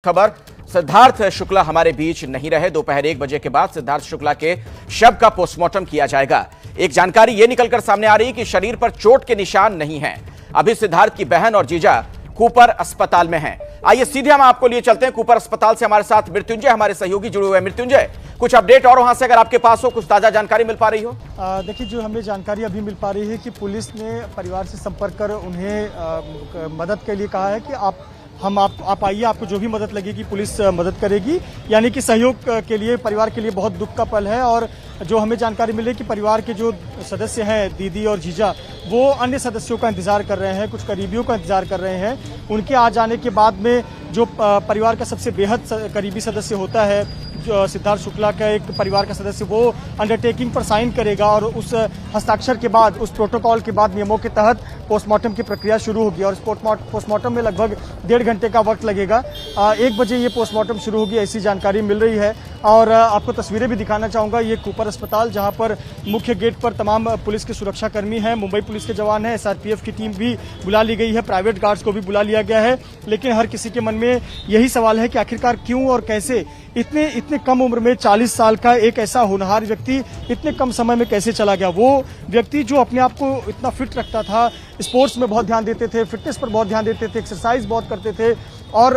खबर, सिद्धार्थ शुक्ला हमारे बीच नहीं रहे। दोपहर 1 बजे के बाद सिद्धार्थ शुक्ला के शव का पोस्टमार्टम किया जाएगा। एक जानकारी यह निकलकर सामने आ रही कि शरीर पर चोट के निशान नहीं हैं। अभी सिद्धार्थ की बहन और जीजा कूपर अस्पताल में हैं। आइए सीधे हम आपको लिए चलते हैं कूपर अस्पताल से। हमारे साथ मृत्युंजय हमारे सहयोगी जुड़े हुए हैं। मृत्युंजय, कुछ अपडेट और वहां से अगर आपके पास हो, कुछ ताजा जानकारी मिल पा रही हो? देखिए, जो हमें जानकारी अभी मिल पा रही है कि पुलिस ने परिवार से संपर्क कर उन्हें मदद के लिए कहा है कि आप आइए, आपको जो भी मदद लगेगी पुलिस मदद करेगी। यानी कि सहयोग के लिए परिवार के लिए बहुत दुख का पल है। और जो हमें जानकारी मिली कि परिवार के जो सदस्य हैं, दीदी और जीजा, वो अन्य सदस्यों का इंतजार कर रहे हैं, कुछ करीबियों का इंतजार कर रहे हैं। उनके आ जाने के बाद में जो परिवार का सबसे बेहद करीबी सदस्य होता है, जो सिद्धार्थ शुक्ला का एक परिवार का सदस्य, वो अंडरटेकिंग पर साइन करेगा और उस हस्ताक्षर के बाद, उस प्रोटोकॉल के बाद नियमों के तहत पोस्टमार्टम की प्रक्रिया शुरू होगी। और इस पोस्टमार्टम में लगभग 1.5 घंटे का वक्त लगेगा। 1 बजे ये पोस्टमार्टम शुरू होगी, ऐसी जानकारी मिल रही है। और आपको तस्वीरें भी दिखाना चाहूँगा। ये कूपर अस्पताल, जहाँ पर मुख्य गेट पर तमाम पुलिस के सुरक्षाकर्मी हैं, मुंबई पुलिस के जवान हैं, SRPF की टीम भी बुला ली गई है, प्राइवेट गार्ड्स को भी बुला लिया गया है। लेकिन हर किसी के मन में यही सवाल है कि आखिरकार क्यों और कैसे इतने कम उम्र में 40 साल का एक ऐसा होनहार व्यक्ति इतने कम समय में कैसे चला गया। वो व्यक्ति जो अपने आप को इतना फिट रखता था, स्पोर्ट्स में बहुत ध्यान देते थे, फिटनेस पर बहुत ध्यान देते थे, एक्सरसाइज बहुत करते थे और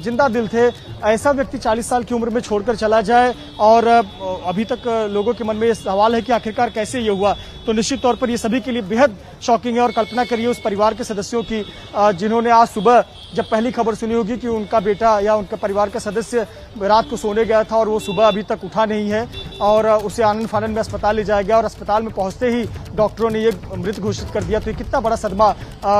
जिंदा दिल थे, ऐसा व्यक्ति 40 साल की उम्र में छोड़कर चला जाए। और अभी तक लोगों के मन में ये सवाल है कि आखिरकार कैसे ये हुआ। तो निश्चित तौर पर ये सभी के लिए बेहद शॉकिंग है। और कल्पना करिए उस परिवार के सदस्यों की जिन्होंने आज सुबह जब पहली खबर सुनी होगी कि उनका बेटा या उनका परिवार का सदस्य रात को सोने गया था और वो सुबह अभी तक उठा नहीं है, और उसे आनंद फानंद में अस्पताल ले जाया गया और अस्पताल में पहुंचते ही डॉक्टरों ने ये मृत घोषित कर दिया। तो ये कितना बड़ा सदमा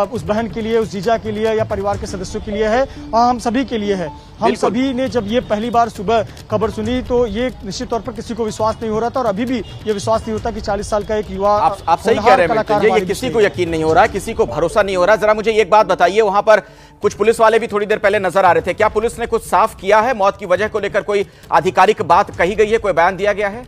उस बहन के लिए, उस जीजा के लिए या परिवार के सदस्यों के लिए है, और हम सभी के लिए है। हम सभी ने जब ये पहली बार सुबह खबर सुनी तो ये निश्चित तौर पर किसी को विश्वास नहीं हो रहा था, और अभी भी ये विश्वास नहीं होता कि 40 साल का एक युवा। आप सही कह रहे हैं, ये किसी को यकीन नहीं हो रहा, किसी को भरोसा नहीं हो रहा। जरा मुझे एक बात बताइए, वहां पर कुछ पुलिस वाले भी थोड़ी देर पहले नजर आ रहे थे, क्या पुलिस ने कुछ साफ किया है? मौत की वजह को लेकर कोई आधिकारिक बात कही गई है, कोई बयान दिया गया है?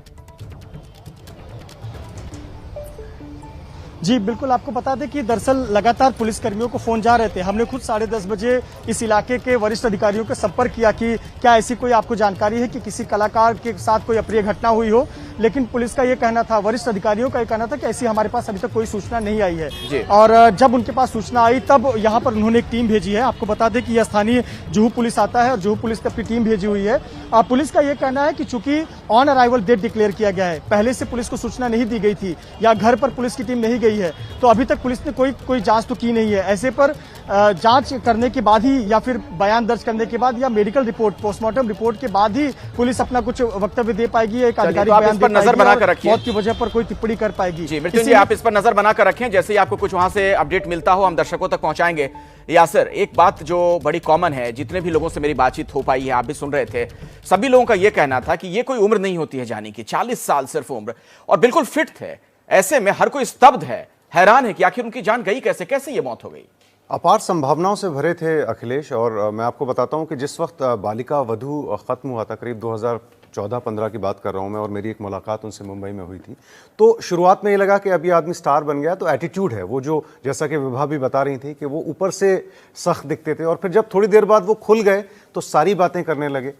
जी बिल्कुल, आपको बता दें कि दरअसल लगातार पुलिसकर्मियों को फोन जा रहे थे। हमने खुद 10:30 बजे इस इलाके के वरिष्ठ अधिकारियों के संपर्क किया कि क्या ऐसी कोई आपको जानकारी है कि किसी कलाकार के साथ कोई अप्रिय घटना हुई हो। लेकिन पुलिस का ये कहना था, वरिष्ठ अधिकारियों का ये कहना था कि ऐसी हमारे पास अभी तक कोई सूचना नहीं आई है। और जब उनके पास सूचना आई तब यहाँ पर उन्होंने एक टीम भेजी है। आपको बता दें कि यह स्थानीय जुहू पुलिस आता है और जुहू पुलिस ने अपनी टीम भेजी हुई है। पुलिस का ये कहना है कि चूंकि ऑन अराइवल डेट डिक्लेयर किया गया है, पहले से पुलिस को सूचना नहीं दी गई थी या घर पर पुलिस की टीम नहीं गई है, तो अभी तक पुलिस ने कोई जांच तो की नहीं है। ऐसे पर जांच करने के बाद ही या फिर बयान दर्ज करने के बाद या मेडिकल रिपोर्ट, पोस्टमार्टम रिपोर्ट के बाद ही पुलिस अपना कुछ वक्तव्य दे पाएगी, एक आधिकारिक बयान दे नजर बनाकर रखिए, मौत की वजह पर कोई टिप्पणी कर पाएगी। जी मृत्युंजय, आप इस पर नजर बनाकर रखें, जैसे ही आपको कुछ वहां से अपडेट मिलता हो हम दर्शकों तक पहुंचाएंगे। यासिर, एक बात जो बड़ी कॉमन है, जितने भी लोगों से मेरी बातचीत हो पाई है, आप भी सुन रहे थे, सभी लोगों का यह कहना था कि यह कोई उम्र नहीं होती है जाने की, 40 साल सिर्फ उम्र, और बिल्कुल फिट थे। ऐसे में हर कोई स्तब्ध है, हैरान है कि आखिर उनकी जान गई कैसे, कैसे ये मौत हो गई। अपार संभावनाओं से भरे थे अखिलेश। और मैं आपको बताता हूं कि जिस वक्त बालिका वधू खत्म हुआ था, करीब 2014-15 की बात कर रहा हूं मैं, और मेरी एक मुलाकात उनसे मुंबई में हुई थी, तो शुरुआत में ये लगा कि अभी आदमी स्टार बन गया, तो एटीट्यूड है वो, जो जैसा कि विभा भी बता रही थी कि वो ऊपर से सख्त दिखते थे। और फिर जब थोड़ी देर बाद वो खुल गए तो सारी बातें करने लगे।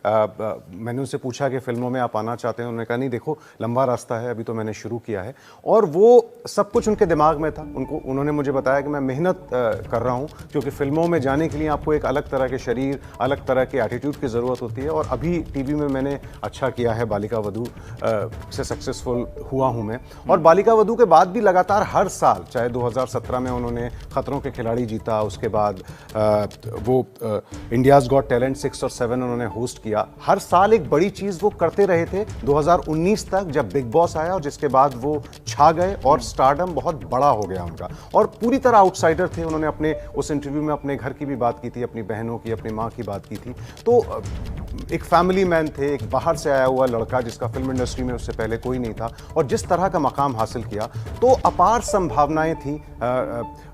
मैंने उनसे पूछा कि फिल्मों में आप आना चाहते हैं? उन्होंने कहा नहीं, देखो लंबा रास्ता है, अभी तो मैंने शुरू किया है। और वो सब कुछ उनके दिमाग में था। उन्होंने मुझे बताया कि मैं मेहनत कर रहा हूँ, क्योंकि फिल्मों में जाने के लिए आपको एक अलग तरह के शरीर, अलग तरह के एटीट्यूड की ज़रूरत होती है। और अभी टीवी में मैंने अच्छा किया है, बालिका वधू से सक्सेसफुल हुआ हूँ मैं। और बालिका वधू के बाद भी लगातार हर साल, चाहे 2017 में उन्होंने खतरों के खिलाड़ी जीता, उसके बाद वो इंडियाज़ गॉट टैलेंट 6 और 7 उन्होंने होस्ट किया, हर साल एक बड़ी चीज वो करते रहे थे 2019 तक, जब बिग बॉस आया और जिसके बाद वो छा गए और स्टारडम बहुत बड़ा हो गया उनका। और पूरी तरह आउटसाइडर थे। उन्होंने अपने उस इंटरव्यू में अपने घर की भी बात की थी, अपनी बहनों की, अपनी माँ की बात की थी। तो एक फैमिली मैन थे, एक बाहर से आया हुआ लड़का जिसका फिल्म इंडस्ट्री में उससे पहले कोई नहीं था, और जिस तरह का मकाम हासिल किया, तो अपार संभावनाएं थी।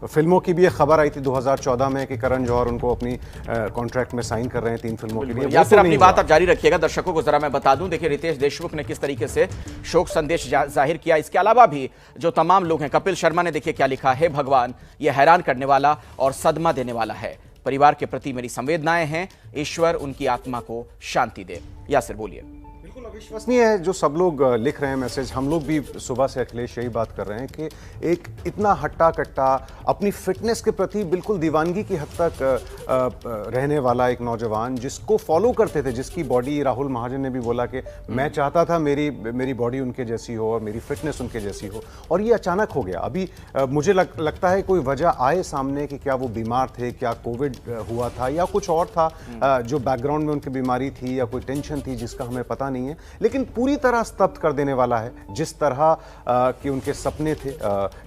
फिल्मों की भी एक खबर आई थी 2014 में कि करण जौहर उनको अपनी कॉन्ट्रैक्ट में साइन कर रहे हैं 3 फिल्मों के लिए। या फिर अपनी बात आप जारी रखिएगा, दर्शकों को जरा मैं बता दूं, देखिए रितेश देशमुख ने किस तरीके से शोक संदेश जाहिर किया। इसके अलावा भी जो तमाम लोग हैं, कपिल शर्मा ने देखिए क्या लिखा है, भगवान, ये हैरान करने वाला और सदमा देने वाला है। परिवार के प्रति मेरी संवेदनाएं हैं। ईश्वर उनकी आत्मा को शांति दे। यासिर बोलिए। बिल्कुल अविश्वसनीय है जो सब लोग लिख रहे हैं मैसेज। हम लोग भी सुबह से अखिलेश यही बात कर रहे हैं कि एक इतना हट्टा कट्टा अपनी फिटनेस के प्रति बिल्कुल दीवानगी की हद तक रहने वाला एक नौजवान जिसको फॉलो करते थे, जिसकी बॉडी, राहुल महाजन ने भी बोला कि मैं चाहता था मेरी बॉडी उनके जैसी हो और मेरी फिटनेस उनके जैसी हो, और ये अचानक हो गया। अभी मुझे लगता है कोई वजह आए सामने कि क्या वो बीमार थे, क्या कोविड हुआ था या कुछ और था जो बैकग्राउंड में उनकी बीमारी थी या कोई टेंशन थी जिसका हमें पता नहीं है, लेकिन पूरी तरह स्तब्ध कर देने वाला है जिस तरह के उनके सपने थे।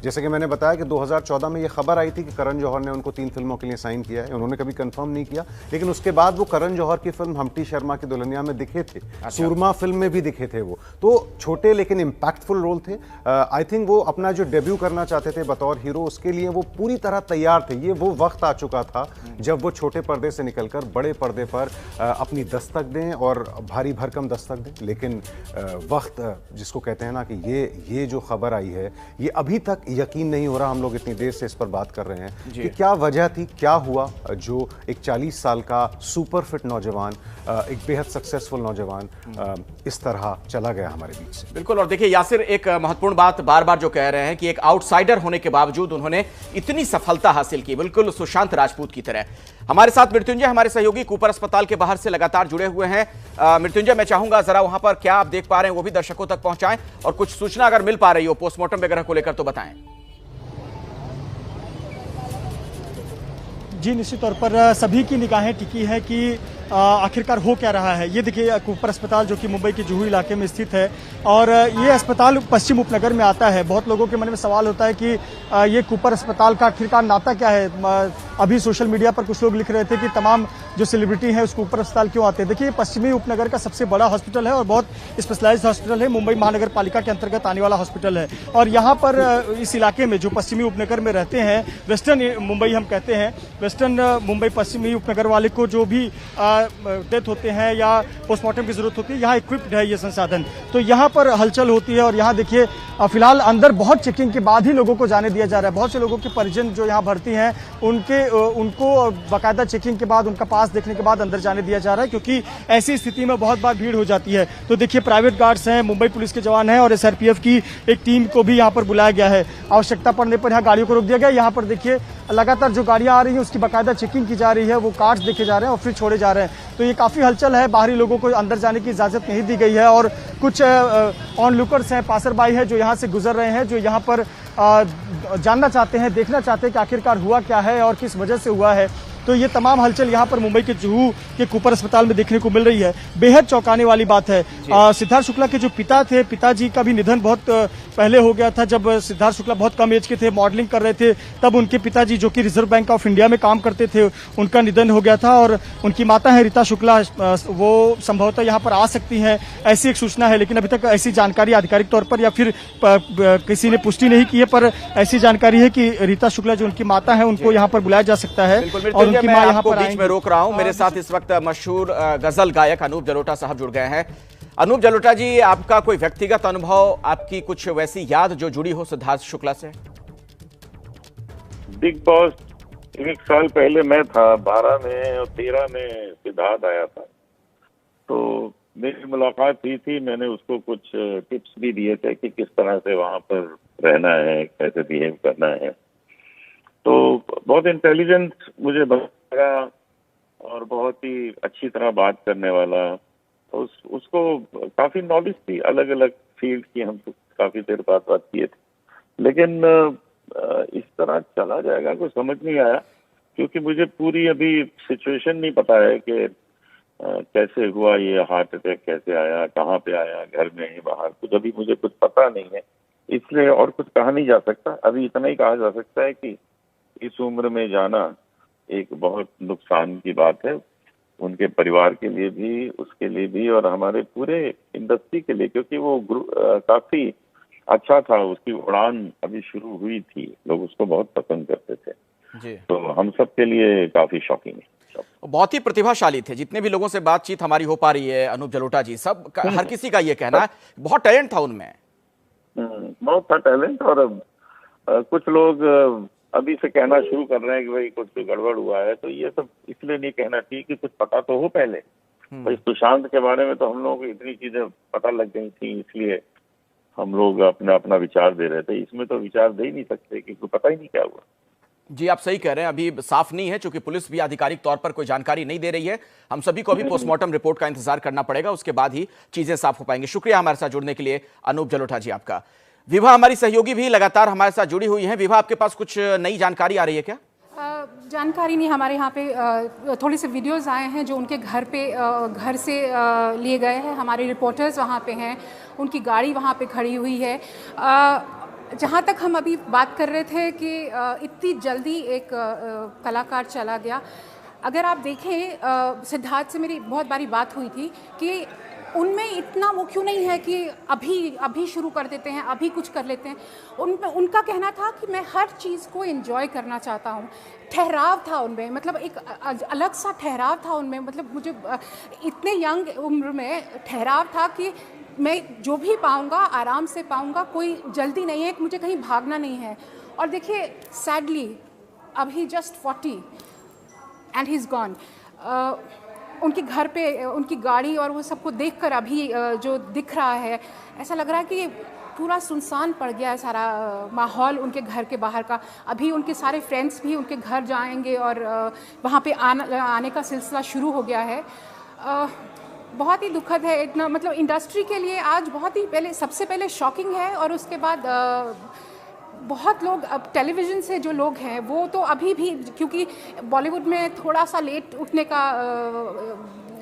जैसे कि मैंने बताया कि 2014 में ये खबर आई थी कि करण जौहर ने उनको 3 फिल्मों के लिए साइन किया है। उन्होंने कभी कंफर्म नहीं किया, लेकिन उसके बाद वो करण जौहर की फिल्म हम्टी शर्मा की दुल्हनिया में दिखे थे। सूरमा फिल्म में भी दिखे थे। वो तो छोटे लेकिन इंपैक्टफुल रोल थे। आई थिंक वो अपना जो डेब्यू करना चाहते थे बतौर हीरो, उसके लिए वो पूरी तरह तैयार थे। ये वो वक्त आ चुका था जब वो छोटे पर्दे से निकलकर बड़े पर्दे पर अपनी दस्तक दें और भारी भरकम दस्तक दें। लेकिन वक्त जिसको कहते हैं ना कि ये जो खबर आई है, ये अभी तक यकीन नहीं हो रहा। हम लोग इतनी देर से इस पर बात कर रहे हैं कि क्या वजह थी, क्या हुआ जो एक 40 साल का सुपर फिट नौजवान, एक बेहद सक्सेसफुल नौजवान इस तरह चला गया हमारे बीच से। बिल्कुल। और देखिए यासिर, एक महत्वपूर्ण बात बार बार जो कह रहे हैं कि एक आउटसाइडर होने के बावजूद उन्होंने इतनी सफलता हासिल की, बिल्कुल सुशांत राजपूत की तरह। हमारे साथ मृत्युंजय, हमारे सहयोगी, कूपर अस्पताल के बाहर से लगातार जुड़े हुए हैं। मृत्युंजय, मैं चाहूंगा जरा वहां पर क्या आप देख पा रहे हैं वो भी दर्शकों तक पहुंचाएं, और कुछ सूचना अगर मिल पा रही हो पोस्टमार्टम वगैरह को लेकर तो बताएं। जी, निश्चित तौर पर सभी की निगाहें टिकी है कि आखिरकार हो क्या रहा है। ये देखिए कूपर अस्पताल जो कि मुंबई के जुहू इलाके में स्थित है, और ये अस्पताल पश्चिम उपनगर में आता है। बहुत लोगों के मन में सवाल होता है कि ये कूपर अस्पताल का आखिरकार नाता क्या है। अभी सोशल मीडिया पर कुछ लोग लिख रहे थे कि तमाम जो सेलिब्रिटी हैं उस कूपर अस्पताल क्यों आते हैं। देखिए, पश्चिमी उपनगर का सबसे बड़ा हॉस्पिटल है और बहुत स्पेशलाइज्ड हॉस्पिटल है। मुंबई महानगर पालिका के अंतर्गत आने वाला हॉस्पिटल है, और यहाँ पर इस इलाके में जो पश्चिमी उपनगर में रहते हैं, वेस्टर्न मुंबई हम कहते हैं, वेस्टर्न मुंबई पश्चिमी उपनगर वाले को जो भी डेथ होते हैं या पोस्टमार्टम की जरूरत होती है, यहाँ इक्विप्ड है ये संसाधन। तो यहाँ पर हलचल होती है, और यहाँ देखिए फिलहाल अंदर बहुत चेकिंग के बाद ही लोगों को जाने दिया जा रहा है। बहुत से लोगों के परिजन जो यहाँ भर्ती हैं उनको बाकायदा चेकिंग के बाद, उनका पास देखने के बाद अंदर जाने दिया जा रहा है, क्योंकि ऐसी स्थिति में बहुत बार भीड़ हो जाती है। तो देखिए प्राइवेट गार्ड्स हैं, मुंबई पुलिस के जवान हैं, और SRPF की एक टीम को भी यहाँ पर बुलाया गया है। आवश्यकता पड़ने पर यहाँ गाड़ियों को रोक दिया गया। यहाँ पर देखिए लगातार जो गाड़ियां आ रही हैं उसकी बाकायदा चेकिंग की जा रही है, वो कार्ड्स देखे जा रहे हैं और फिर छोड़े जा रहे हैं। तो ये काफी हलचल है। बाहरी लोगों को अंदर जाने की इजाजत नहीं दी गई है, और कुछ ऑनलुकर्स हैं, पासरबाई हैं जो यहाँ से गुजर रहे हैं, जो यहाँ पर जानना चाहते हैं, देखना चाहते हैं कि आखिरकार हुआ क्या है और किस वजह से हुआ है। तो ये तमाम हलचल यहाँ पर मुंबई के जुहू के कूपर अस्पताल में देखने को मिल रही है। बेहद चौंकाने वाली बात है। सिद्धार्थ शुक्ला के जो पिता थे, पिताजी का भी निधन बहुत पहले हो गया था। जब सिद्धार्थ शुक्ला बहुत कम एज के थे, मॉडलिंग कर रहे थे, तब उनके पिताजी जो कि रिजर्व बैंक ऑफ इंडिया में काम करते थे, उनका निधन हो गया था। और उनकी माता है रीता शुक्ला, वो संभवतः यहाँ पर आ सकती हैं, ऐसी एक सूचना है। लेकिन अभी तक ऐसी जानकारी आधिकारिक तौर पर या फिर किसी ने पुष्टि नहीं की है, पर ऐसी जानकारी है कि रीता शुक्ला जो उनकी माता है उनको यहाँ पर बुलाया जा सकता है। और उनकी मां यहाँ पर बीच में रोक रहा हूं। मेरे साथ इस वक्त मशहूर गजल गायक अनूप जलोटा साहब जुड़ गए हैं। अनूप जलोटा जी, आपका कोई व्यक्तिगत अनुभव, आपकी कुछ वैसी याद जो जुड़ी हो सिद्धार्थ शुक्ला से? बिग बॉस 1 साल पहले मैं था, 12 में और 13 में सिद्धार्थ आया था, तो मेरी मुलाकात हुई थी। मैंने उसको कुछ टिप्स भी दिए थे कि किस तरह से वहां पर रहना है, कैसे बिहेव करना है। तो बहुत इंटेलिजेंट मुझे लगा और बहुत ही अच्छी तरह बात करने वाला। उसको काफी नॉलेज थी अलग अलग फील्ड की। हम काफी देर बात किए थे, लेकिन इस तरह चला जाएगा कुछ समझ नहीं आया, क्योंकि मुझे पूरी अभी सिचुएशन नहीं पता है कि कैसे हुआ ये हार्ट अटैक, कैसे आया, कहाँ पे आया, घर में ही बाहर, कुछ अभी मुझे कुछ पता नहीं है। इसलिए और कुछ कहा नहीं जा सकता। अभी इतना ही कहा जा सकता है कि इस उम्र में जाना एक बहुत नुकसान की बात है, उनके परिवार के लिए भी, उसके लिए भी, और हमारे पूरे इंडस्ट्री के लिए, क्योंकि वो काफी अच्छा था। उसकी उड़ान अभी शुरू हुई थी, लोग उसको बहुत पसंद करते थे जी। तो हम सब के लिए काफी शॉकिंग है। बहुत ही प्रतिभाशाली थे, जितने भी लोगों से बातचीत हमारी हो पा रही है अनूप जलोटा जी, सब हर किसी का ये कहना है बहुत टैलेंट था उनमें। बहुत था टैलेंट। और कुछ लोग अभी से कहना शुरू कर रहे हैं कि भाई कुछ तो गड़बड़ हुआ है, तो ये सब इसलिए नहीं कहना ठीक कि कुछ पता तो हो पहले। भाई सुशांत के बारे में तो हम लोगों को इतनी चीजें पता लग गई थी, इसलिए हम लोग अपना अपना विचार दे रहे थे। इसमें तो विचार दे ही नहीं सकते क्योंकि पता ही नहीं क्या हुआ। जी, आप सही कह रहे हैं, अभी साफ नहीं है, क्योंकि पुलिस भी आधिकारिक तौर पर कोई जानकारी नहीं दे रही है। हम सभी को अभी पोस्टमार्टम रिपोर्ट का इंतजार करना पड़ेगा, उसके बाद ही चीजें साफ हो पाएंगी। शुक्रिया हमारे साथ जुड़ने के लिए अनूप जलोटा जी आपका। विभा हमारी सहयोगी भी लगातार हमारे साथ जुड़ी हुई हैं। विभा, आपके पास कुछ नई जानकारी आ रही है क्या? जानकारी नहीं, हमारे यहाँ पे थोड़े से वीडियोस आए हैं जो उनके घर से लिए गए हैं। हमारे रिपोर्टर्स वहाँ पे हैं, उनकी गाड़ी वहाँ पे खड़ी हुई है। जहाँ तक हम अभी बात कर रहे थे कि इतनी जल्दी एक कलाकार चला गया। अगर आप देखें, सिद्धार्थ से मेरी बहुत बारी बात हुई थी कि उनमें इतना वो क्यों नहीं है कि अभी शुरू कर देते हैं, अभी कुछ कर लेते हैं। उनका कहना था कि मैं हर चीज़ को एंजॉय करना चाहता हूँ। ठहराव था उनमें, मतलब एक अलग सा ठहराव था उनमें। मतलब मुझे इतने यंग उम्र में ठहराव था कि मैं जो भी पाऊँगा आराम से पाऊँगा, कोई जल्दी नहीं है कि मुझे कहीं भागना नहीं है। और देखिए, सैडली अब he just 40 and he is gone. उनके घर पे उनकी गाड़ी और वो सबको देखकर अभी जो दिख रहा है, ऐसा लग रहा है कि पूरा सुनसान पड़ गया है सारा माहौल उनके घर के बाहर का। अभी उनके सारे फ्रेंड्स भी उनके घर जाएंगे और वहाँ पे आने का सिलसिला शुरू हो गया है। बहुत ही दुखद है। इतना मतलब इंडस्ट्री के लिए आज बहुत ही सबसे पहले शॉकिंग है, और उसके बाद बहुत लोग, अब टेलीविज़न से जो लोग हैं वो तो अभी भी, क्योंकि बॉलीवुड में थोड़ा सा लेट उठने का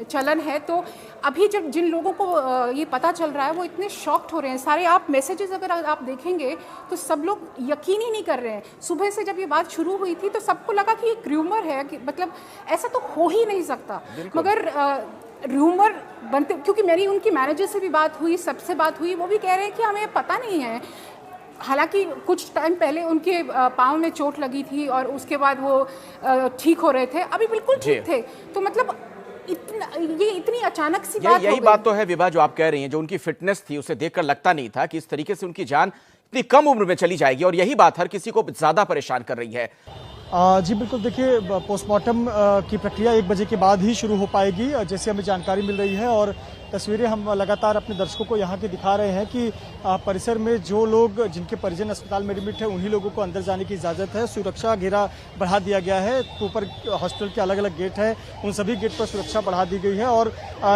चलन है, तो अभी जब जिन लोगों को ये पता चल रहा है वो इतने शॉक्ड हो रहे हैं। सारे आप मैसेजेस अगर आप देखेंगे तो सब लोग यकीन ही नहीं कर रहे हैं। सुबह से जब ये बात शुरू हुई थी तो सबको लगा कि एक र्यूमर है, कि मतलब ऐसा तो हो ही नहीं सकता, मगर र्यूमर बनते, क्योंकि मेरी उनकी मैनेजर से भी बात हुई, सबसे बात हुई, वो भी कह रहे हैं कि हमें पता नहीं है। हालांकि कुछ टाइम पहले उनके पाँव में चोट लगी थी और उसके बाद वो ठीक हो रहे थे, अभी बिल्कुल ठीक थे। तो मतलब ये इतनी अचानक सी बात हो गई। यही बात तो है विभा जो आप कह रही हैं, जो उनकी फिटनेस थी उसे देखकर लगता नहीं था कि इस तरीके से उनकी जान इतनी कम उम्र में चली जाएगी, और यही बात हर किसी को ज्यादा परेशान कर रही है। जी बिल्कुल, देखिए पोस्टमार्टम की प्रक्रिया 1 बजे के बाद ही शुरू हो पाएगी, जैसे हमें जानकारी मिल रही है। और तस्वीरें हम लगातार अपने दर्शकों को यहाँ की दिखा रहे हैं कि परिसर में जो लोग जिनके परिजन अस्पताल में एडमिट है उन्हीं लोगों को अंदर जाने की इजाज़त है। सुरक्षा घेरा बढ़ा दिया गया है, ऊपर हॉस्पिटल के अलग अलग गेट है, उन सभी गेट पर सुरक्षा बढ़ा दी गई है। और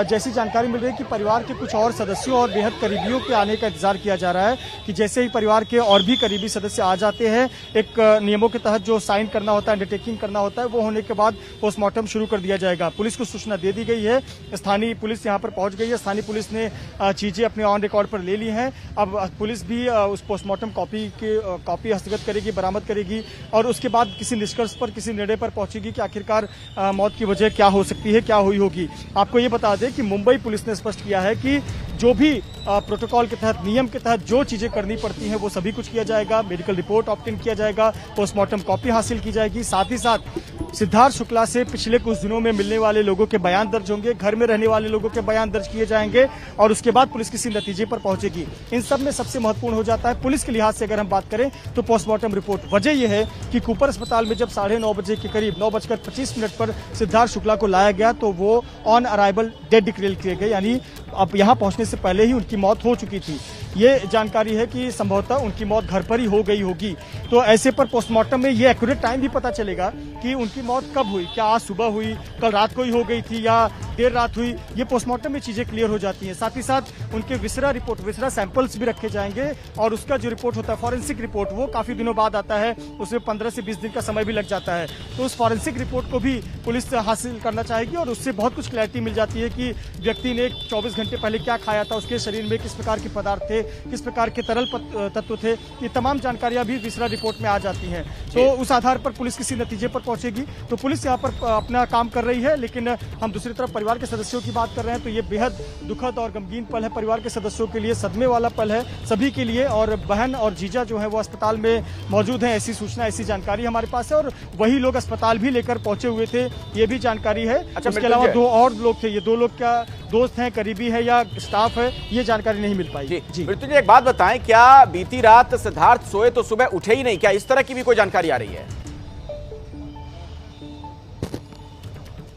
जैसी जानकारी मिल रही है कि परिवार के कुछ और सदस्यों और बेहद करीबियों के आने का इंतजार किया जा रहा है, कि जैसे ही परिवार के और भी करीबी सदस्य आ जाते हैं, एक नियमों के तहत जो साइन करना होता है, अंडरटेकिंग करना होता है, वो होने के बाद पोस्टमार्टम शुरू कर दिया जाएगा। पुलिस को सूचना दे दी गई है, स्थानीय पुलिस यहाँ पर पहुंच गई है, स्थानीय पुलिस ने चीजें अपने ऑन रिकॉर्ड पर ले ली हैं। अब पुलिस भी उस पोस्टमार्टम कॉपी हस्तगत करेगी, बरामद करेगी, और उसके बाद किसी निष्कर्ष पर, किसी निर्णय पर पहुंचेगी कि आखिरकार मौत की वजह क्या हो सकती है, क्या हुई होगी। आपको ये बता दें कि मुंबई पुलिस ने स्पष्ट किया है कि जो भी प्रोटोकॉल के तहत, नियम के तहत जो चीजें करनी पड़ती हैं वो सभी कुछ किया जाएगा। मेडिकल रिपोर्ट ऑब्टेन किया जाएगा, पोस्टमार्टम कॉपी हासिल की जाएगी, साथ ही साथ सिद्धार्थ शुक्ला से पिछले कुछ दिनों में मिलने वाले लोगों के बयान दर्ज होंगे, घर में रहने वाले लोगों के बयान दर्ज किए जाएंगे, और उसके बाद पुलिस किसी नतीजे पर पहुंचेगी। इन सब में सबसे महत्वपूर्ण हो जाता है पुलिस के लिहाज से अगर हम बात करें तो पोस्टमार्टम रिपोर्ट। वजह यह है कि कूपर अस्पताल में जब 9:30 बजे के करीब 9:25 पर सिद्धार्थ शुक्ला को लाया गया तो वो ऑन अराइवल डेड डिक्लेयर किए गए, यानी अब यहाँ पहुंचने से पहले ही उनकी मौत हो चुकी थी। ये जानकारी है कि संभवतः उनकी मौत घर पर ही हो गई होगी। तो ऐसे पर पोस्टमार्टम में ये एक्यूरेट टाइम भी पता चलेगा कि उनकी मौत कब हुई, क्या आज सुबह हुई, कल रात को ही हो गई थी या देर रात हुई। ये पोस्टमार्टम में चीजें क्लियर हो जाती हैं। साथ ही साथ उनके विसरा सैंपल्स भी रखे जाएंगे, और उसका जो रिपोर्ट होता है फॉरेंसिक रिपोर्ट, वो काफी दिनों बाद आता है, उसमें 15 से 20 दिन का समय भी लग जाता है। तो उस फॉरेंसिक रिपोर्ट को भी पुलिस हासिल करना चाहेगी, और उससे बहुत कुछ क्लैरिटी मिल जाती है कि व्यक्ति ने 24 घंटे पहले क्या खाया था, उसके शरीर में किस प्रकार के पदार्थ थे, किस प्रकार के तरल तत्व थे। ये तमाम जानकारियां भी विसरा रिपोर्ट में आ जाती हैं। तो उस आधार पर पुलिस किसी नतीजे पर पहुंचेगी। तो पुलिस यहाँ पर अपना काम कर रही है, लेकिन हम दूसरी तरफ परिवार के सदस्यों की बात कर रहे हैं तो ये बेहद दुखद और गमगीन पल है परिवार के सदस्यों के लिए, सदमे वाला पल है सभी के लिए। और बहन और जीजा जो है वो अस्पताल में मौजूद हैं, ऐसी सूचना, ऐसी जानकारी हमारे पास है, और वही लोग अस्पताल भी लेकर पहुंचे हुए थे, ये भी जानकारी है। उसके अलावा 2 और लोग थे, ये 2 लोग का दोस्त हैं, करीबी है या स्टाफ है, ये जानकारी नहीं मिल पाई। जी मृत्युंजय, एक बात बताएं, क्या बीती रात सिद्धार्थ सोए तो सुबह उठे ही नहीं, क्या इस तरह की भी कोई जानकारी आ रही है?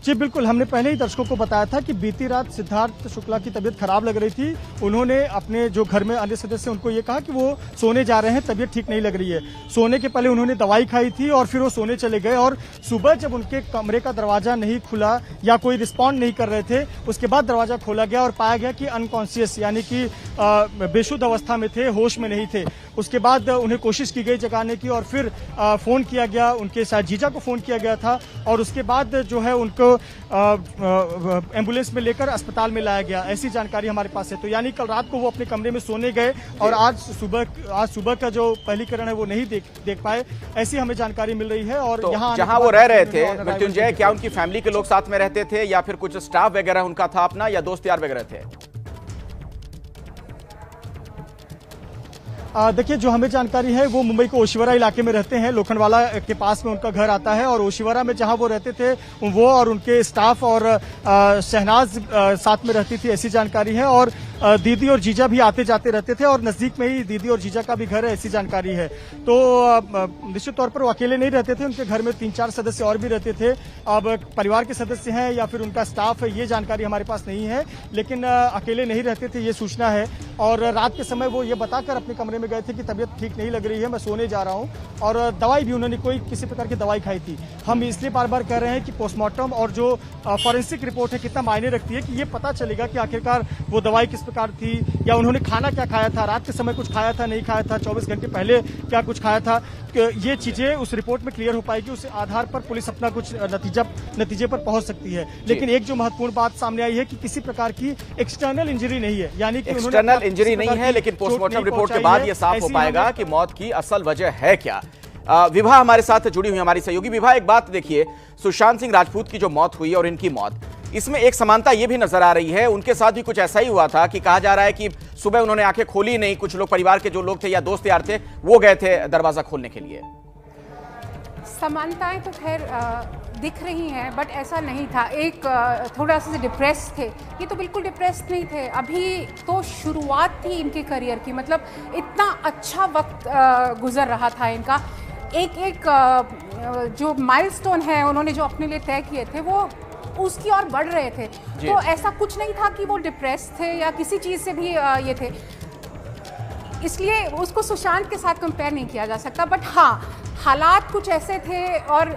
जी बिल्कुल, हमने पहले ही दर्शकों को बताया था कि बीती रात सिद्धार्थ शुक्ला की तबीयत खराब लग रही थी। उन्होंने अपने जो घर में अन्य सदस्य उनको ये कहा कि वो सोने जा रहे हैं, तबीयत ठीक नहीं लग रही है। सोने के पहले उन्होंने दवाई खाई थी और फिर वो सोने चले गए और सुबह जब उनके कमरे का दरवाजा नहीं खुला या कोई रिस्पॉन्ड नहीं कर रहे थे, उसके बाद दरवाजा खोला गया और पाया गया कि अनकॉन्शियस यानी कि बेशुद्ध अवस्था में थे, होश में नहीं थे। उसके बाद उन्हें कोशिश की गई जगाने की और फिर फोन किया गया, उनके साथ जीजा को फोन किया गया था और उसके बाद जो है उनको एम्बुलेंस में लेकर अस्पताल में लाया गया। ऐसी जानकारी हमारे पास है। तो यानी कल रात को वो अपने कमरे में सोने गए और आज सुबह का जो पहली किरण है वो नहीं देख पाए, ऐसी हमें जानकारी मिल रही है। और तो यहाँ जहां वो रह रहे थे मृत्युंजय, क्या उनकी फैमिली के लोग साथ में रहते थे या फिर कुछ स्टाफ वगैरह उनका था अपना, या दोस्त यार वगैरह थे? देखिए, जो हमें जानकारी है वो मुंबई के ओशिवरा इलाके में रहते हैं, लोखंडवाला के पास में उनका घर आता है और ओशिवरा में जहां वो रहते थे वो और उनके स्टाफ और शहनाज साथ में रहती थी, ऐसी जानकारी है। और दीदी और जीजा भी आते जाते रहते थे और नजदीक में ही दीदी और जीजा का भी घर है, ऐसी जानकारी है। तो निश्चित तौर पर वो अकेले नहीं रहते थे, उनके घर में 3-4 सदस्य और भी रहते थे। अब परिवार के सदस्य हैं या फिर उनका स्टाफ है, ये जानकारी हमारे पास नहीं है, लेकिन अकेले नहीं रहते थे, ये सूचना है। और रात के समय वो ये बताकर अपने कमरे में गए थे कि तबीयत ठीक नहीं लग रही है, मैं सोने जा रहा हूं। और दवाई भी उन्होंने किसी प्रकार की दवाई खाई थी। हम इसलिए बार बार कह रहे हैं कि पोस्टमार्टम और जो फॉरेंसिक रिपोर्ट है कितना मायने रखती है कि ये पता चलेगा कि आखिरकार वो दवाई किस प्रकार थी या उन्होंने खाना क्या खाया था, रात के समय कुछ खाया था, नहीं खाया था, 24 घंटे पहले क्या कुछ खाया था। ये चीजें उस रिपोर्ट में क्लियर हो पाएगी, उस आधार पर पुलिस अपना कुछ नतीजे पर पहुंच सकती है। लेकिन एक जो महत्वपूर्ण बात सामने आई है कि किसी प्रकार की एक्सटर्नल इंजरी नहीं है, यानी कि एक्सटर्नल इंजरी नहीं है, लेकिन पोस्टमार्टम रिपोर्ट के बाद यह साफ हो पाएगा कि मौत की असल वजह है क्या। विभा हमारे साथ जुड़ी हुई हमारी सहयोगी। विभा, एक बात देखिए, सुशांत सिंह राजपूत की जो मौत हुई और इनकी मौत, इसमें एक समानता यह भी नजर आ रही है, उनके साथ भी कुछ ऐसा ही हुआ था कि कहा जा रहा है कि सुबह उन्होंने आंखें खोली नहीं, कुछ लोग परिवार के जो लोग थे या दोस्त यार थे वो गए थे दरवाजा खोलने के लिए। समानताएं तो खैर दिख रही हैं, बट ऐसा नहीं था। एक थोड़ा सा डिप्रेस थे, ये तो बिल्कुल डिप्रेस नहीं थे। अभी तो शुरुआत थी इनके करियर की, मतलब इतना अच्छा वक्त गुजर रहा था इनका। एक जो माइलस्टोन है उन्होंने जो अपने लिए तय किए थे वो उसकी ओर बढ़ रहे थे। तो ऐसा कुछ नहीं था कि वो डिप्रेस थे या किसी चीज़ से भी ये थे, इसलिए उसको सुशांत के साथ कंपेयर नहीं किया जा सकता। बट हाँ, हालात कुछ ऐसे थे और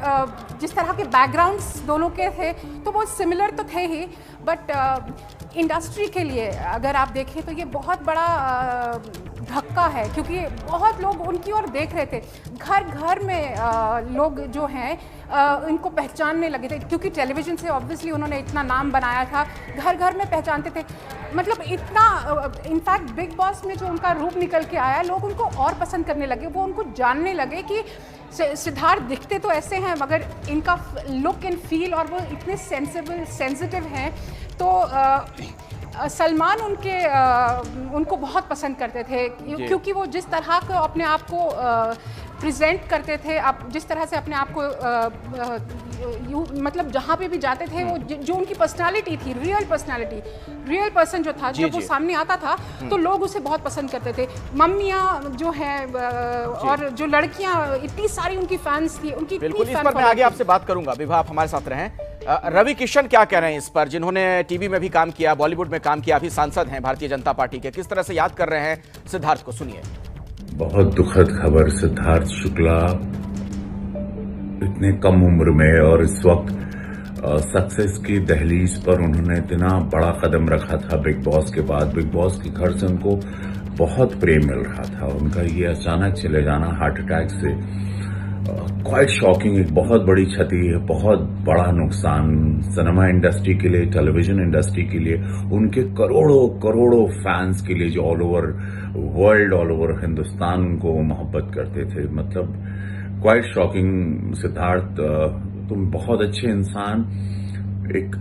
जिस तरह के बैकग्राउंड्स दोनों के थे तो वो सिमिलर तो थे ही, बट इंडस्ट्री के लिए अगर आप देखें तो ये बहुत बड़ा धक्का है, क्योंकि बहुत लोग उनकी ओर देख रहे थे। घर घर में लोग जो हैं इनको पहचानने लगे थे, क्योंकि टेलीविज़न से ऑब्वियसली उन्होंने इतना नाम बनाया था, घर घर में पहचानते थे। मतलब इतना, इनफैक्ट बिग बॉस में जो उनका रूप निकल के आया, लोग उनको और पसंद करने लगे, वो उनको जानने लगे कि सिद्धार्थ दिखते तो ऐसे हैं मगर इनका लुक एंड फील और वो इतने सेंसिटिव हैं। तो सलमान उनको बहुत पसंद करते थे, क्योंकि वो जिस तरह को अपने आप को प्रेजेंट करते थे, आप जिस तरह से अपने आप को मतलब जहाँ पे भी जाते थे, वो जो उनकी पर्सनालिटी थी, रियल पर्सन जो था, जब वो सामने आता था तो लोग उसे बहुत पसंद करते थे। मम्मियाँ जो हैं और जो लड़कियाँ, इतनी सारी उनकी फैंस थी, उनकी बिल्कुल। इस पर मैं आगे आपसे बात करूंगा। विभा, आप हमारे साथ रहें। रवि किशन क्या कह रहे हैं इस पर, जिन्होंने टीवी में भी काम किया, बॉलीवुड में काम किया, अभी सांसद हैं भारतीय जनता पार्टी के, किस तरह से याद कर रहे हैं सिद्धार्थ को, सुनिए। बहुत दुखद खबर, सिद्धार्थ शुक्ला इतने कम उम्र में और इस वक्त सक्सेस की दहलीज पर उन्होंने इतना बड़ा कदम रखा था बिग बॉस के बाद। बिग बॉस के घर से उनको बहुत प्रेम मिल रहा था, उनका ये अचानक चले जाना हार्ट अटैक से क्वाइट शॉकिंग, एक बहुत बड़ी क्षति है, बहुत बड़ा नुकसान सिनेमा इंडस्ट्री के लिए, टेलीविजन इंडस्ट्री के लिए, उनके करोड़ों फैंस के लिए जो all over world, all over Hindustan उनको मोहब्बत करते थे। मतलब क्वाइट शॉकिंग। सिद्धार्थ, तुम बहुत अच्छे इंसान, एक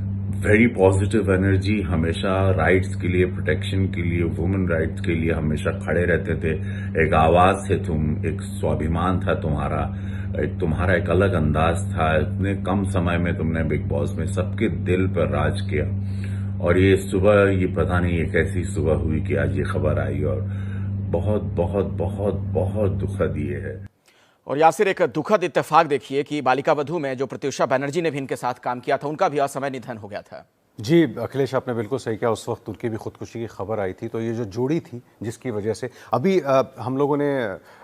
वेरी पॉजिटिव एनर्जी, हमेशा राइट्स के लिए, प्रोटेक्शन के लिए, वुमेन राइट्स के लिए हमेशा खड़े रहते थे। एक आवाज थे तुम, एक स्वाभिमान था तुम्हारा एक अलग अंदाज था। इतने कम समय में तुमने बिग बॉस में सबके दिल पर राज किया और ये सुबह, ये पता नहीं ये कैसी सुबह हुई कि आज ये खबर आई, और बहुत बहुत बहुत बहुत दुखद ये है। और यासिर, एक दुखद इत्तेफाक देखिए कि बालिका वधू में जो प्रत्युषा बनर्जी ने भी इनके साथ काम किया था, उनका भी असमय निधन हो गया था। जी अखिलेश, आपने बिल्कुल सही कहा। उस वक्त उनकी भी खुदकुशी की खबर आई थी। तो ये जो जोड़ी थी जिसकी वजह से अभी हम लोगों ने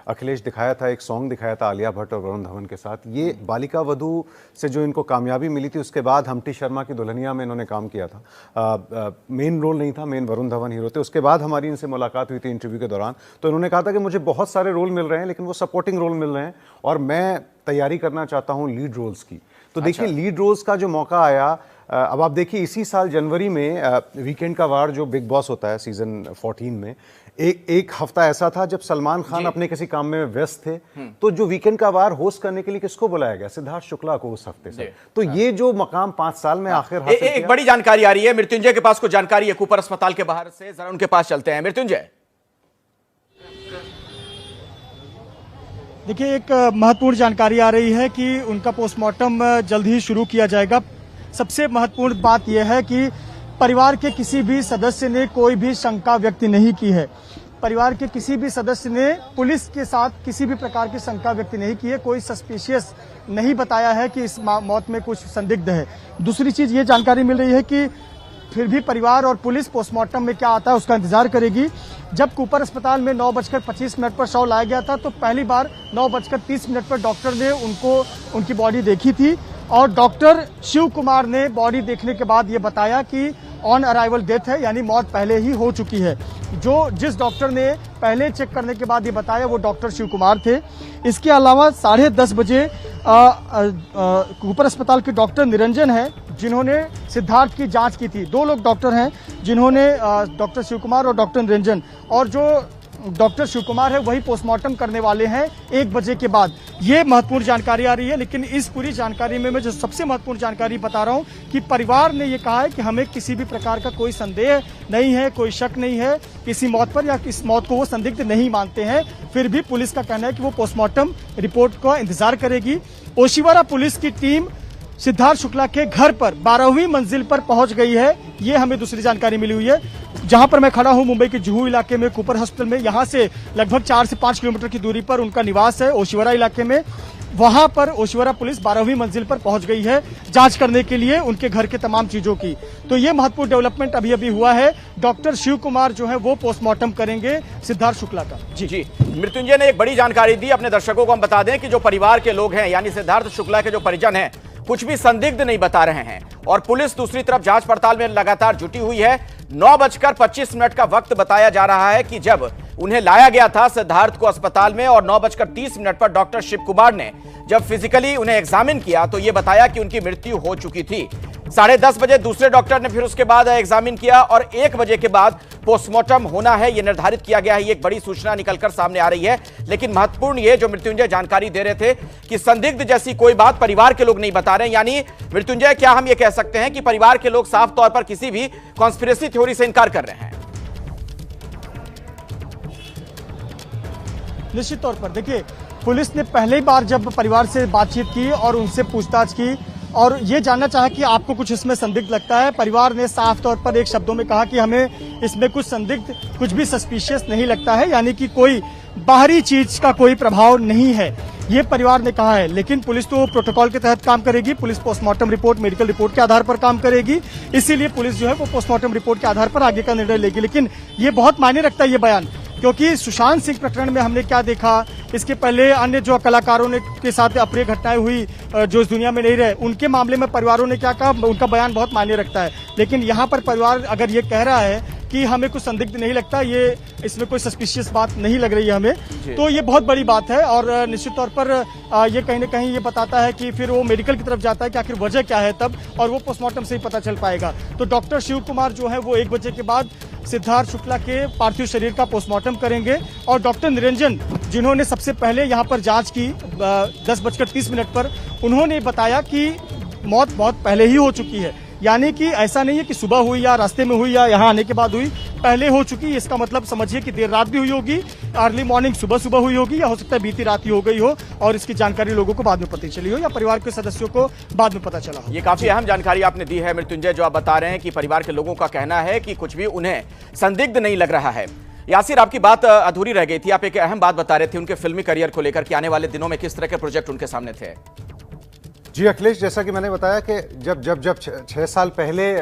अखिलेश दिखाया था, एक सॉन्ग दिखाया था आलिया भट्ट और वरुण धवन के साथ। ये बालिका वधू से जो इनको कामयाबी मिली थी, उसके बाद हम्टी शर्मा की दुल्हनिया में इन्होंने काम किया था। मेन रोल नहीं था, मेन वरुण धवन हीरो थे। उसके बाद हमारी इनसे मुलाकात हुई थी इंटरव्यू के दौरान, तो इन्होंने कहा था कि मुझे बहुत सारे रोल मिल रहे हैं, लेकिन वो सपोर्टिंग रोल मिल रहे हैं और मैं तैयारी करना चाहता हूँ लीड रोल्स की। तो देखिए, लीड रोल्स का जो मौका आया, अब आप देखिए इसी साल जनवरी में वीकेंड का वार जो बिग बॉस होता है सीजन 14 में, एक हफ्ता ऐसा था जब सलमान खान अपने किसी काम में व्यस्त थे, तो जो वीकेंड का वार होस्ट करने के लिए किसको बुलाया गया? सिद्धार्थ शुक्ला को उस हफ्ते से। तो ये जो मकाम 5 साल में आखिर हासिल किया। एक बड़ी जानकारी आ रही है, मृत्युंजय के पास कुछ जानकारी है कूपर अस्पताल के बाहर से, जरा उनके पास चलते हैं। मृत्युंजय, देखिए, एक महत्वपूर्ण जानकारी आ रही है कि उनका पोस्टमार्टम जल्द ही शुरू किया जाएगा। सबसे महत्वपूर्ण बात यह है कि परिवार के किसी भी सदस्य ने कोई भी शंका व्यक्त नहीं की है। परिवार के किसी भी सदस्य ने पुलिस के साथ किसी भी प्रकार की शंका व्यक्त नहीं की है। कोई सस्पिशियस नहीं बताया है कि इस मौत में कुछ संदिग्ध है। दूसरी चीज ये जानकारी मिल रही है कि फिर भी परिवार और पुलिस पोस्टमार्टम में क्या आता है उसका इंतजार करेगी। जब कूपर अस्पताल में 9:25 पर शव लाया गया था, तो पहली बार 9:30 पर डॉक्टर ने उनकी बॉडी देखी थी और डॉक्टर शिव कुमार ने बॉडी देखने के बाद ये बताया कि ऑन अराइवल डेथ है, यानी मौत पहले ही हो चुकी है। जिस डॉक्टर ने पहले चेक करने के बाद ये बताया वो डॉक्टर शिव कुमार थे। इसके अलावा 10:30 बजे कूपर अस्पताल के डॉक्टर निरंजन है जिन्होंने सिद्धार्थ की जांच की थी। 2 लोग डॉक्टर हैं जिन्होंने, डॉक्टर शिव कुमार और डॉक्टर निरंजन, और जो डॉक्टर शिव कुमार है वही पोस्टमार्टम करने वाले हैं 1 बजे के बाद। ये महत्वपूर्ण जानकारी आ रही है। लेकिन इस पूरी जानकारी में मैं जो सबसे महत्वपूर्ण जानकारी बता रहा हूं कि परिवार ने ये कहा है कि हमें किसी भी प्रकार का कोई संदेह नहीं है, कोई शक नहीं है किसी मौत पर, या इस मौत को वो संदिग्ध नहीं मानते हैं। फिर भी पुलिस का कहना है कि वो पोस्टमार्टम रिपोर्ट का इंतजार करेगी। ओशिवारा पुलिस की टीम सिद्धार्थ शुक्ला के घर पर 12वीं मंजिल पर पहुंच गई है। ये हमें दूसरी जानकारी मिली हुई है। जहां पर मैं खड़ा हूं मुंबई के जुहू इलाके में कूपर हॉस्पिटल में, यहां से लगभग 4 से 5 किलोमीटर की दूरी पर उनका निवास है ओशिवारा इलाके में। वहां पर ओशिवारा पुलिस 12वीं मंजिल पर पहुंच गई है जांच करने के लिए उनके घर के तमाम चीजों की। तो ये महत्वपूर्ण डेवलपमेंट अभी हुआ है। डॉक्टर शिव कुमार जो है वो पोस्टमार्टम करेंगे सिद्धार्थ शुक्ला का। जी मृत्युंजय ने एक बड़ी जानकारी दी। अपने दर्शकों को हम बता दें कि जो परिवार के लोग हैं, यानी सिद्धार्थ शुक्ला के जो परिजन हैं, कुछ भी संदिग्ध नहीं बता रहे हैं और पुलिस दूसरी तरफ जांच पड़ताल में लगातार जुटी हुई है। 9:25 का वक्त बताया जा रहा है कि जब उन्हें लाया गया था सिद्धार्थ को अस्पताल में, और 9:30 पर डॉक्टर शिव कुमार ने जब फिजिकली उन्हें एग्जामिन किया तो यह बताया कि उनकी मृत्यु हो चुकी थी। 10:30 बजे दूसरे डॉक्टर ने फिर उसके बाद एग्जामिन किया और 1 बजे के बाद पोस्टमार्टम होना है, यह निर्धारित किया गया है। ये एक बड़ी सूचना निकलकर सामने आ रही है। लेकिन महत्वपूर्ण ये जो मृत्युंजय जानकारी दे रहे थे कि संदिग्ध जैसी कोई बात परिवार के लोग नहीं बता रहे हैं। यानी मृत्युंजय, क्या हम ये कह सकते हैं कि परिवार के लोग साफ तौर पर किसी भी कॉन्स्पिरेसी थ्योरी से इनकार कर रहे हैं? निश्चित तौर पर देखिए, पुलिस ने पहले बार जब परिवार से बातचीत की और उनसे पूछताछ की और ये जानना चाहा कि आपको कुछ इसमें संदिग्ध लगता है, परिवार ने साफ तौर पर एक शब्दों में कहा कि हमें इसमें कुछ संदिग्ध, कुछ भी सस्पिशियस नहीं लगता है, यानी कि कोई बाहरी चीज का कोई प्रभाव नहीं है, ये परिवार ने कहा है। लेकिन पुलिस तो प्रोटोकॉल के तहत काम करेगी। Police postmortem report, medical report के आधार पर काम करेगी। इसीलिए पुलिस जो है वो पोस्टमार्टम रिपोर्ट के आधार पर आगे का निर्णय लेगी। लेकिन ये बहुत मायने रखता है ये बयान, क्योंकि सुशांत सिंह प्रकरण में हमने क्या देखा, इसके पहले अन्य जो कलाकारों ने के साथ अप्रिय घटनाएं हुई जो इस दुनिया में नहीं रहे, उनके मामले में परिवारों ने क्या कहा, उनका बयान बहुत मायने रखता है। लेकिन यहाँ पर परिवार अगर ये कह रहा है कि हमें कुछ संदिग्ध नहीं लगता, ये इसमें कोई सस्पिशियस बात नहीं लग रही है हमें, तो ये बहुत बड़ी बात है। और निश्चित तौर पर ये कहीं ना कहीं ये बताता है कि फिर वो मेडिकल की तरफ जाता है कि आखिर वजह क्या है तब, और वो पोस्टमार्टम से ही पता चल पाएगा। तो डॉक्टर शिव कुमार जो है वो 1 बजे के बाद सिद्धार्थ शुक्ला के पार्थिव शरीर का पोस्टमार्टम करेंगे। और डॉक्टर निरंजन, जिन्होंने सबसे पहले यहाँ पर जांच की 10:30 पर, उन्होंने बताया कि मौत बहुत पहले ही हो चुकी है। यानी कि ऐसा नहीं है कि सुबह हुई या रास्ते में हुई या यहाँ आने के बाद हुई, पहले हो चुकी। इसका मतलब समझिए कि देर रात भी हुई होगी, अर्ली मॉर्निंग सुबह सुबह हुई होगी, या हो सकता है बीती रात ही हो गई हो और इसकी जानकारी लोगों को बाद में पता चली हो या परिवार के सदस्यों को बाद में पता चला हो। ये काफी अहम जानकारी आपने दी है मृत्युंजय, जो आप बता रहे हैं कि परिवार के लोगों का कहना है कि कुछ भी उन्हें संदिग्ध नहीं लग रहा है। यासिर, आपकी बात अधूरी रह गई थी, आप एक अहम बात बता रहे थे उनके फिल्मी करियर को लेकर कि आने वाले दिनों में किस तरह के प्रोजेक्ट उनके सामने थे। जी अखिलेश, जैसा कि मैंने बताया कि जब 6 साल पहले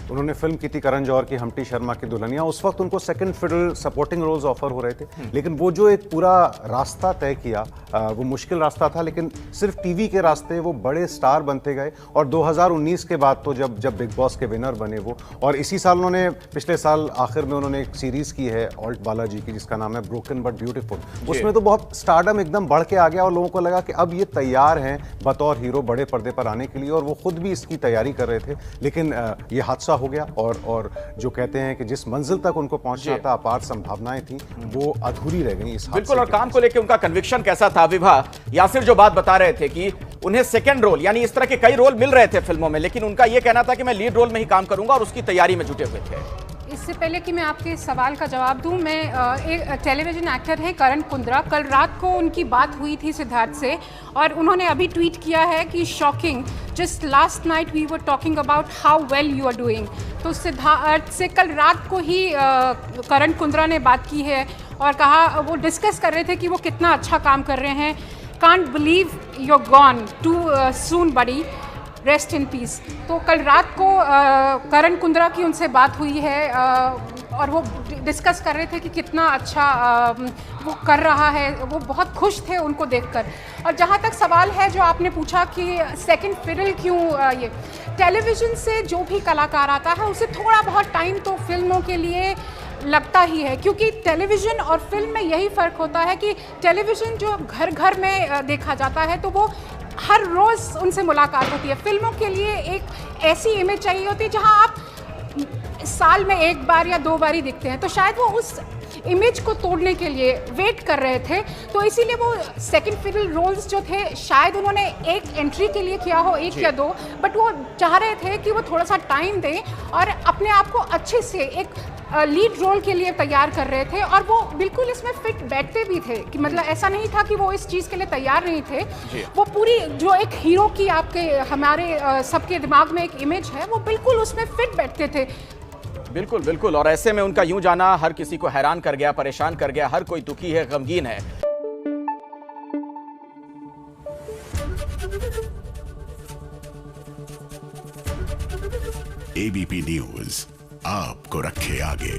उन्होंने फिल्म की थी करण जौहर की हमटी शर्मा की दुल्हनिया, उस वक्त उनको second fiddle supporting roles offer हो रहे थे, लेकिन वो जो एक पूरा रास्ता तय किया वो मुश्किल रास्ता था, लेकिन सिर्फ टीवी के रास्ते वो बड़े स्टार बनते गए। और 2019 के बाद तो जब बिग बॉस के विनर बने वो, और इसी साल उन्होंने पिछले साल आखिर में उन्होंने एक सीरीज की है ऑल्ट बालाजी की जिसका नाम है ब्रोकन बट ब्यूटीफुल। उसमें तो बहुत स्टारडम एकदम बढ़ के आ गया और लोगों को लगा कि अब ये तैयार हैं बतौर हीरो बड़े पर्दे पर आने के लिए, और वो खुद भी इसकी तैयारी कर रहे थे। लेकिन ये हादसा हो गया और जो कहते हैं कि जिस मंजिल तक उनको पहुंचना था, अपार संभावनाएं थी, वो अधूरी रह गई इस हादसे। बिल्कुल, और काम को लेकर उनका कन्विक्शन कैसा था विभा? यासिर जो बात बता रहे थे कि उन्हें सेकंड रोल यानी इस तरह के कई रोल मिल रहे थे फिल्मों में, लेकिन उनका यह कहना था कि मैं लीड रोल में ही काम करूंगा और उसकी तैयारी में जुटे हुए थे। इससे पहले कि मैं आपके सवाल का जवाब दूं, मैं एक टेलीविजन एक्टर हैं करण कुंद्रा, कल रात को उनकी बात हुई थी सिद्धार्थ से और उन्होंने अभी ट्वीट किया है कि shocking, just last night we were talking about how well you are doing. तो सिद्धार्थ से कल रात को ही करण कुंद्रा ने बात की है और कहा, वो डिस्कस कर रहे थे कि वो कितना अच्छा काम कर रहे हैं। Can't believe you are gone too soon buddy, rest in peace. तो कल रात को करण कुंद्रा की उनसे बात हुई है और वो डिस्कस कर रहे थे कि कितना अच्छा वो कर रहा है, वो बहुत खुश थे उनको देखकर। और जहाँ तक सवाल है जो आपने पूछा कि सेकंड फिडल क्यों, ये टेलीविज़न से जो भी कलाकार आता है उसे थोड़ा बहुत टाइम तो फिल्मों के लिए लगता ही है, क्योंकि टेलीविज़न और फिल्म में यही फ़र्क होता है कि टेलीविज़न जो घर घर में देखा जाता है तो वो हर रोज़ उनसे मुलाकात होती है। फिल्मों के लिए एक ऐसी इमेज चाहिए होती है जहां आप साल में एक बार या 2 बार ही दिखते हैं, तो शायद वो उस इमेज को तोड़ने के लिए वेट कर रहे थे। तो इसीलिए वो सेकंड फिडल रोल्स जो थे शायद उन्होंने एक एंट्री के लिए किया हो, 1 या 2, बट वो चाह रहे थे कि वो थोड़ा सा टाइम दें और अपने आप को अच्छे से एक लीड रोल के लिए तैयार कर रहे थे। और वो बिल्कुल इसमें फिट बैठते भी थे कि मतलब ऐसा नहीं था कि वो इस चीज़ के लिए तैयार नहीं थे। वो पूरी जो एक हीरो की आपके हमारे सबके दिमाग में एक इमेज है, वो बिल्कुल उसमें फिट बैठते थे। बिल्कुल बिल्कुल, और ऐसे में उनका यूं जाना हर किसी को हैरान कर गया, परेशान कर गया, हर कोई दुखी है, गमगीन है। एबीपी न्यूज आपको रखे आगे।